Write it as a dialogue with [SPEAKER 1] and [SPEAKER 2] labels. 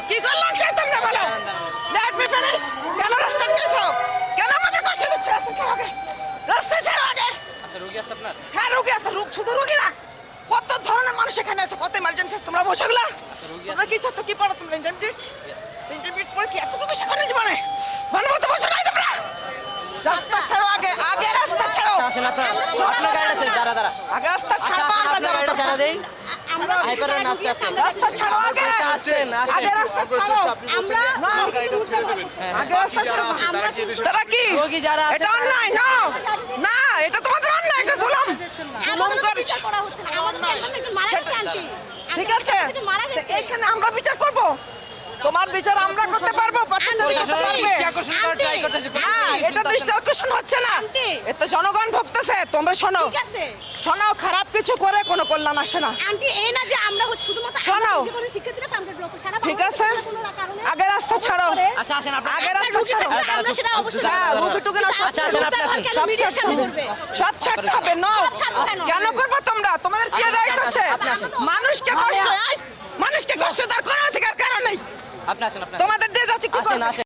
[SPEAKER 1] কি করলাম কি তোমরা বলো? Let me finish. কেন রাস্তা দিছো? কেন আমাদের কষ্ট দিচ্ছ? রাস্তা ছাড়ো আগে।
[SPEAKER 2] আচ্ছা রোগী আছে আপনার?
[SPEAKER 1] হ্যাঁ রোগী আছে, শুধু রোগী না, কত ধরনের মানুষ এখানে আছে, কত ইমার্জেন্সি। তোমরা বসে গেলা, তোমরা কি চাচ্ছ? কি পড়ো তোমরা? ইন্টারমিডিয়েট পড়ে কি এতটুকু শেখানো জীবনে? মানবতা বসে নাই তোমরা। রাস্তা ছাড়ো আগে, আগে রাস্তা ছাড়ো।
[SPEAKER 2] আসেন আপনার গাড়িটা ছেড়ে দাঁড়া
[SPEAKER 1] আগে রাস্তা
[SPEAKER 2] আচ্ছা
[SPEAKER 1] ছাড়ো,
[SPEAKER 2] আপনার
[SPEAKER 1] আমরা যাবো।
[SPEAKER 2] গাড়িটা ছেড়ে দেই।
[SPEAKER 3] আমরা
[SPEAKER 2] হাইপারের আস্তে আস্তে
[SPEAKER 1] রাস্তা ছাড়ো আগে,
[SPEAKER 2] আসেন
[SPEAKER 1] আগে রাস্তা ছাড়ো।
[SPEAKER 3] আমরা
[SPEAKER 1] আগে রাস্তা ছাড়ো। তারা কি?
[SPEAKER 2] রোগী যারা আছে
[SPEAKER 1] এটা অন্যায় না, না এটা তোমাদের অন্যায়, এটা জুলুম। জুলুম করছে।
[SPEAKER 3] বিচার করা হচ্ছে না। আমাদের একজন মারা গেছে আন্টি।
[SPEAKER 1] ঠিক আছে,
[SPEAKER 3] মারা গেছে।
[SPEAKER 1] এখানে আমরা বিচার করব। তোমার বিচার আমরা করতে পারবো, পথচারী করতে পারবে।
[SPEAKER 2] দৃষ্টি আকর্ষণ করার ট্রাই করতেছে।
[SPEAKER 1] না, এটা দৃষ্টি আকর্ষণ হচ্ছে না।
[SPEAKER 3] আন্টি।
[SPEAKER 1] এতে জনগণ ভুগতেছে। তোমরা শোনো,
[SPEAKER 3] ঠিক আছে।
[SPEAKER 1] শোনো, খারাপ কিছু করে কোনো কল্যাণ আসে না।
[SPEAKER 3] আন্টি এই না যে আমরা শুধুমাত্র
[SPEAKER 1] শোনো।
[SPEAKER 3] শিক্ষার্থীরা ফার্মের ব্লক সারা
[SPEAKER 1] ঠিক আছে, আগে রাস্তা ছাড়ো,
[SPEAKER 2] আচ্ছা আসেন আপনার
[SPEAKER 1] আগে রাস্তা ছাড়ো।
[SPEAKER 3] আমরা সেটা অবশ্যই
[SPEAKER 1] হ্যাঁ, রুগী-টুগী না, সব
[SPEAKER 2] আচ্ছা, আসেন, আপনি আসেন।
[SPEAKER 1] সব ছাড়তে হবে। সব ছাড়তে হবে। নো,
[SPEAKER 3] সব ছাড়বো কেন?
[SPEAKER 1] কেন করবো তোমরা? তোমাদের কি রাইটস আছে? মানুষকে কষ্ট, মানুষকে কষ্ট দেওয়ার কোনো অধিকার কেন নেই?
[SPEAKER 2] আপনি আসেন
[SPEAKER 1] তোমাদের দিয়ে যাচ্ছি কি
[SPEAKER 2] আসেন
[SPEAKER 1] করবে?
[SPEAKER 2] আসেন